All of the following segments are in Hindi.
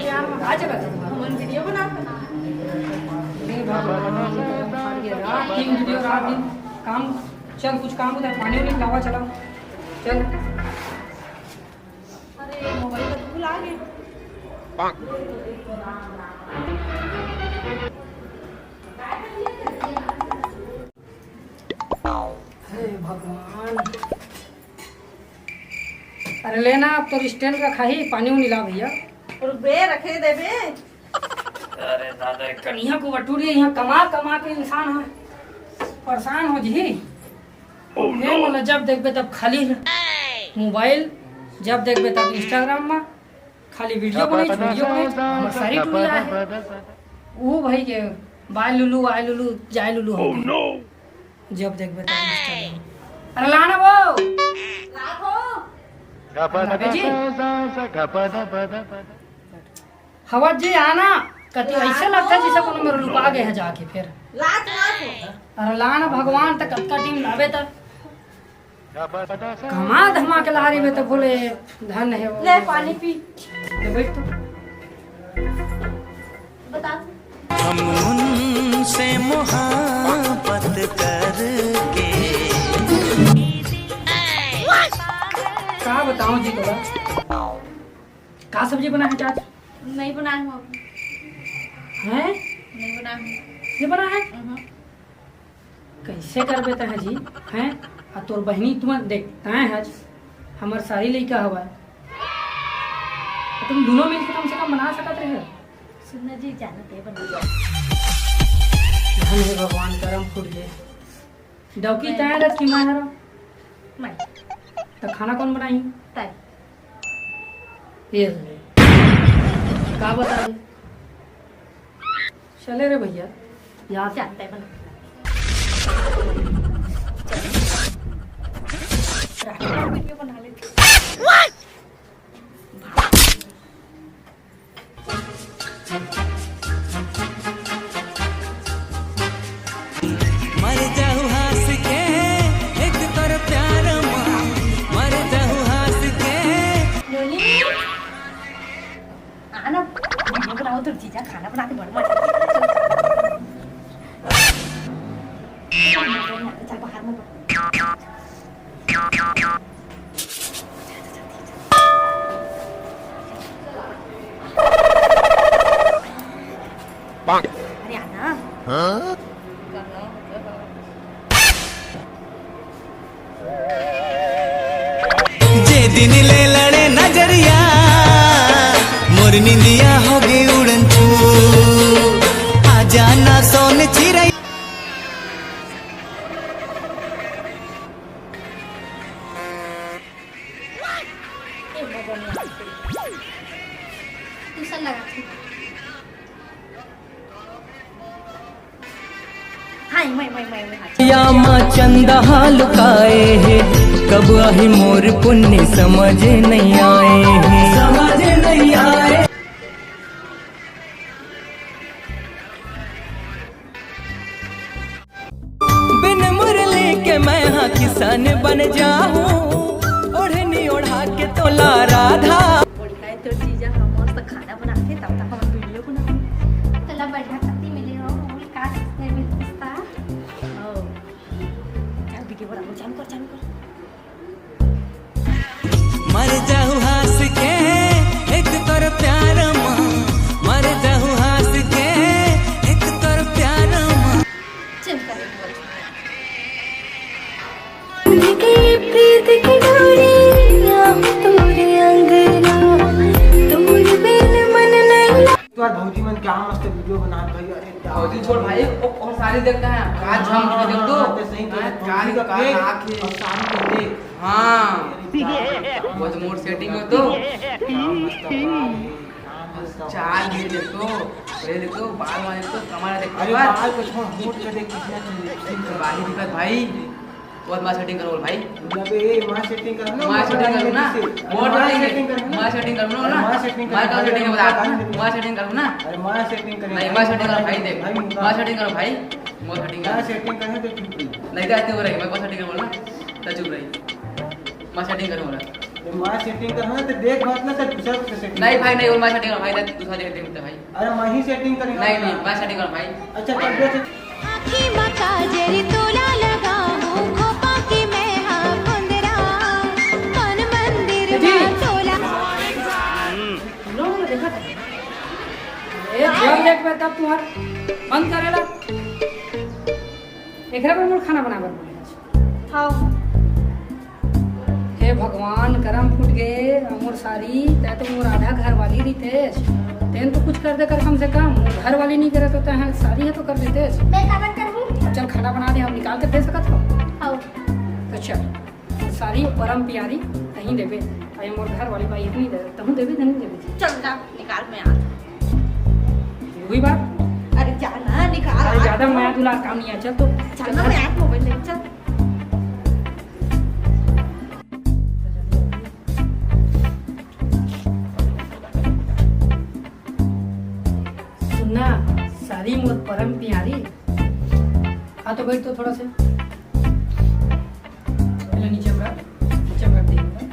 प्यार में आ चला हम वीडियो बना रात दिन वीडियो रात दिन काम चल कुछ काम उधर पानी उनी लावा चला चल। अरे मोबाइल तो भुला गए। हे भगवान। अरे लेना अब तो स्टैंड का खाही पानी उनी ला भैया। और बे रखे दे बे। अरे दादा कन्या को बटूरी यहाँ कमा कमा के इंसान है परेशान हो जी। मतलब जब देखबे तब खाली मोबाइल, जब देखबे तब इंस्टाग्राम में खाली वीडियो बनाई हमर सारी टूट है। वो भाई के बाय लुलू आय लुलू जाय लुलू हो जब देखबे तब इंस्टाग्राम। अरे लाना वो हवा जी आना कति ऐसे लगता है जैसे कोनो मेरे लुका गए है जाके फिर अरे लाना भगवान तक कत्का टीम लावे तक कमा धमा के लहारी में तो बोले धन है वो। ले पानी पी। ले बैठ तो बता हम उनसे मोहब्बत करके क्या बताऊं जी तोरा का सब्जी बना है चाच? नहीं बनाए हो हैं? नहीं बनाए हो। ये बना है कैसे कर बेता है जी हैं? आ तोर बहनी तुम देखता है हमार सारी लड़का हवा तुम दोनों मिलकर कम से कम बना सकत रहे। सुनना जी जानते बना धन है भगवान करम फूट गए डौकी तय रख की मार मैं तो खाना कौन बनाई? तय ये का बता दे चले रे भैया याद जानते बना वीडियो बना लेते। मर जाऊं हंस के एक तर प्यार मां मर जाऊं हंस के आना वीडियो बनाओ तो जीजा खाना बना के बड़ा चल बाहर में अरे आना जे दिन ले लड़े नजरिया मोर निंदिया हो गई उड़न छू आ जाना सोन चिरई ट्यूशन लगा थी। हाँ मैं या माँ चंदा लुकाए है कब आही मोर पुण्य समझ नहीं आए हैं समझ नहीं आए। बिन मुरली के मैं हाँ किसान बन जाऊं ओढ़नी ओढ़ा के तोला राधा तो जीजा हम मस्त खाना बनाते तब तक हम वीडियो बनाते चला बढ़िया खाती मिले हो का नहीं मिलता ओ क्या वीडियो बनाओ चालू कर मर जाऊं हंस के एक तर प्यार मां मर जाऊं हंस के एक तर प्यार मां चल कर प्रीत की डोरी तोरे अंगना तोर बिन मन नहीं यार भौजी मन क्या मस्त वीडियो बना भाई। अरे भौजी छोड़ भाई और सारी देखता है काज झम के देख दो सही काज का काज आके और सारी को देख हां वो जो मोड सेटिंग हो तो मस्त चाल भी देखो ये देखो बाल वाले तो कमाल देखो अरे बाल को छोड़ होट के देख कितना चीज बाली दिखत भाई बहुत मां सेटिंग करो भाई अबे मां सेटिंग कर लो मां सेटिंग करो ना मोड सेटिंग करो मां सेटिंग करो ना मां सेटिंग मां का सेटिंग बता मां सेटिंग करो ना अरे मां सेटिंग करे नहीं मां सेटिंग करो भाई देख मां सेटिंग करो भाई मां सेटिंग मां कर सेटिंग करे तो चुप रही नहीं तो ऐसे हो रही मैं मां सेटिंग कर बोलना तो चुप रही मां सेटिंग करो बोला माँ सेटिंग कर ना तो देख बात ना तो दूसरा को सेटिंग नहीं भाई नहीं, मैं सेटिंग कर भाई, दूसरा जगह देखते भाई। अरे मैं ही सेटिंग करेंगे नहीं नहीं, मैं सेटिंग कर भाई। अच्छा कर दो आखी मका जरी तोला लगाऊं खोपा की मैं हाँ मुंदरा मन मंदिर में तोला लोगों ने देखा था ए जब देख पे तब तुम्हार बंद करेला एकरा पर मोर खाना बना बर हाँ हे भगवान करम फूट गए अमोर सारी तै तो मोर आधा घर वाली रितेश तेन तो कुछ कर दे कर कम से कम घर वाली नहीं करे तो तै सारी है तो कर देते मैं काबर करूँ चल खाना बना दे हम निकाल के दे सकत हो हाँ तो चल सारी परम प्यारी कहीं देबे आई मोर घर वाली बाई इतनी दे तहु देबे नहीं देबे चल जा निकाल मैं आ वही बात अरे जाना निकाल अरे ज्यादा माया दुलार काम नहीं है चल तो चल ना मैं आज मोबाइल ले चल सुनना सारी मोर परम प्यारी हाँ तो बैठ तो थोड़ा से पहले नीचे रख देंगे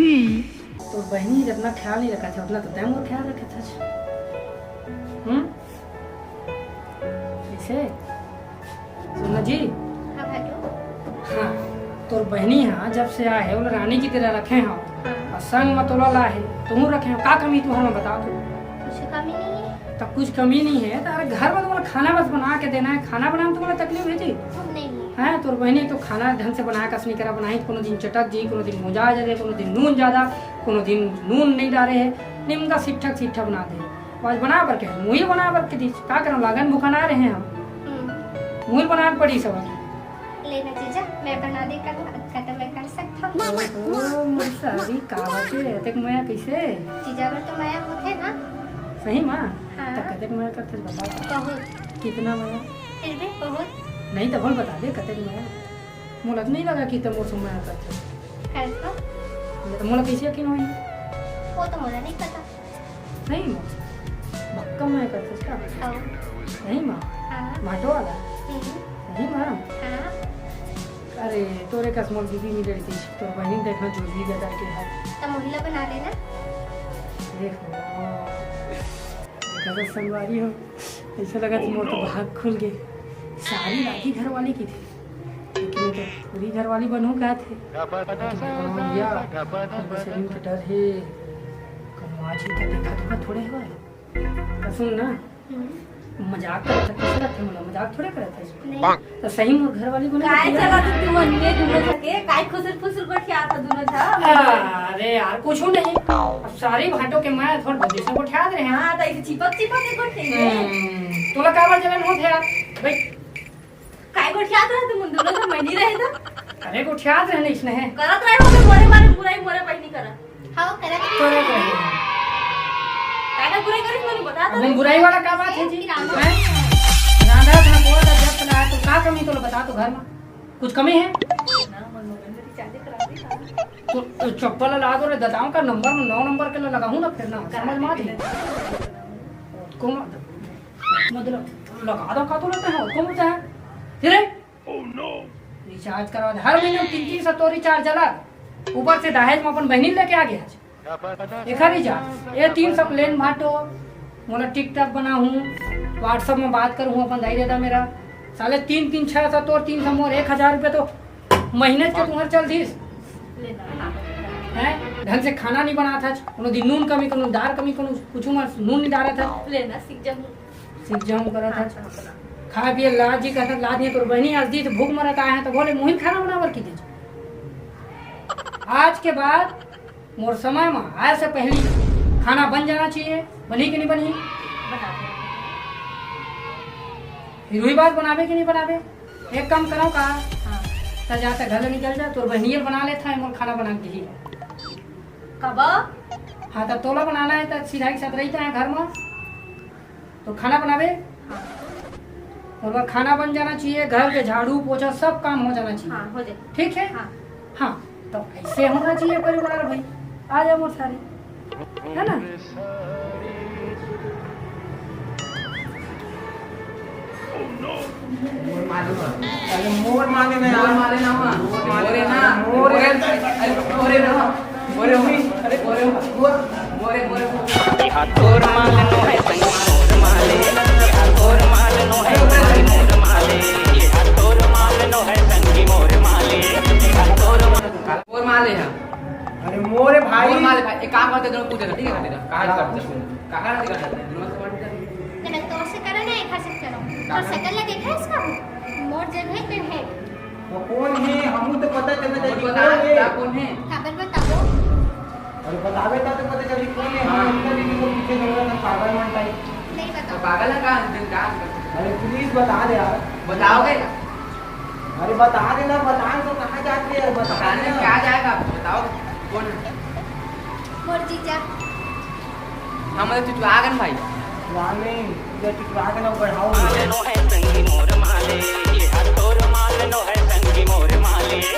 तो बहनी अपना ख्याल नहीं रखा था अपना तो तैम ख्याल रखा था ऐसे सुनना जी हाँ भाई हाँ तो बहनी हाँ जब से आए वो रानी की तरह रखे हैं और संग मतोला ला है तुम रखे हो का कमी तू हमें बता दो कुछ कमी नहीं है तब कुछ कमी नहीं है तो अरे घर में तुम्हारा खाना बस बना के देना है खाना बनाने में तुम्हारा तकलीफ है जी नहीं है तो बहनी तो खाना ढंग से बना कसनी करा बनाई कोनो दिन चटक जी कोनो दिन मोजा जाए कोनो दिन नून ज्यादा कोनो दिन नून नहीं डाले है निमका सिट्ठा बना दे आज बना बर के मुही बना बर के दी का करम लागन भूखना रहे हैं हम मुही बना पड़ी सब लेना जीजा मैं बना दे कर मैं कर सकता हूँ मोर सारी का बाटे तक मैं कैसे जीजा पर तो मैं होते ना सही माँ हाँ। तक कतक मैं करते बता बहुत कितना मैं फिर भी बहुत नहीं तो बोल बता दे कतक मैं मोलक नहीं लगा कि तो मोर समय करते करता तो मोला कैसे यकीन होई वो तो मुझे नहीं पता नहीं माँ बक्का मैं करते इसका हाँ नहीं माँ हाँ माटो वाला नहीं माँ हाँ अरे तोरे का स्मॉल बीबी मिल रही थी तो बहनी देखना जो भी गदा के है तो महिला बना लेना देखो देखा संगवारी हो ऐसा लगा कि मोर तो भाग खुल गए सारी राखी घर वाली की थी लेकिन तो पूरी घर वाली बनू क्या थे भैया शरीर के डर है कनवाज ही क्या देखा थोड़े हुआ तो सुन ना मजाक करता कैसे करते हैं मजाक थोड़े करते हैं नहीं तो सही मोर घर वाली बना काय चला तू अन्य दुनो थके काय खुसर को ठिया था दुनो था अरे यार कुछ नहीं अब सारी भाटों के मैं थोड़ा भविष्य को ठा रहे हैं हाँ तो ऐसे चिपक के को ठेंगे तुला काय बार जलन होत है यार भाई काय को ठिया था तुम दुनो तो मैं नहीं रहे था अरे को ठा रहे इसने है करत रहे हो मोरे बारे बुराई मोरे पाई नहीं करा हां करत करे काय का बुराई करे मैंने बता अब हम बुराई वाला क्या बात है जी हैं? राधा था को जब चला तो का कमी तो बता तो घर में कुछ कमी है तो चप्पल ला दो रे दताओं का नंबर 9 नंबर के लगा हूं ना फिर ना समझ में आती को मतलब लगा दो का तो लेते हैं को होता है फिर रिचार्ज करवा दे हर महीने 300 तो रिचार्ज चला ऊपर से दहेज में अपन बहनी लेके आ गया एक रिचार्ज ये 300 प्लेन माटो मोला टिकटॉक बना हूँ व्हाट्सएप में बात करूँ अपन दाई दादा मेरा साले 3-600 तो 300 मोर 1000 रुपये तो महीने के तुम्हारे चल दीस है ढंग से खाना नहीं बना था कोनो दिन नून कमी कोनो दाल कमी कोनो कुछ में नून नहीं डाला था लेना सीख जाऊँ करा था खा पिए लाज जी कहता लाज नहीं तो बहनी आज दी तो भूख मरता है तो बोले मुहिम खाना बनावर की दे आज के बाद मोर समय में आए से पहले खाना बन जाना चाहिए बनी कि नहीं बनी फिर वही बात बनावे कि नहीं बनावे एक काम करो का तो जाते घर से निकल जा तो बहनियर बना लेता है मोर खाना बना दी कब हाँ तो तोला बनाना है तो सीधा के साथ रहता है घर में तो खाना बनावे और वह खाना बन जाना चाहिए घर के झाड़ू पोछा सब काम हो जाना चाहिए हाँ हो जाए ठीक है हाँ हाँ तो ऐसे होना चाहिए परिवार भाई आ जाओ मोर सारे है ना अरे मोर माले ना मोर यार। माले ना हुआ मोरे ना मोरे। अरे मोरे ना मोरे हुई अरे मोरे मोरे मोरे तोर माल नो है संगी मोर माले तोर माल नो है संगी मोर माले तोर माल नो है संगी मोर माले मोर माले है अरे मोरे भाई। मोर माले भाई एक काम करते दोनों पूछे ठीक है बेटा काट करते काका नहीं करते दोनों से बात मैं तो से करो ना एक हाथ से करो और शकल ला देखा है इसका मोर जगह पे है वो कौन है हमू तो पता चलना चाहिए और कौन बता है। क्या कौन है खबर बताओ अरे बतावे तो पता चली कौन है। हम इनका भी को पीछे जरूरत है पागल मन टाइप। नहीं तो बताओ पागल है कहाँ दिन काम करते अरे प्लीज बता दे यार। बताओगे अरे बता देना बता तो कहाँ जाते हैं बता बताने में क्या जाएगा बताओ कौन है मोर जीजा हम तो चुचवागन भाई रानी इधर टिकवा के ना बढ़ाओ। नो है संगी मोर माले तोर माल नो है संगी मोर माले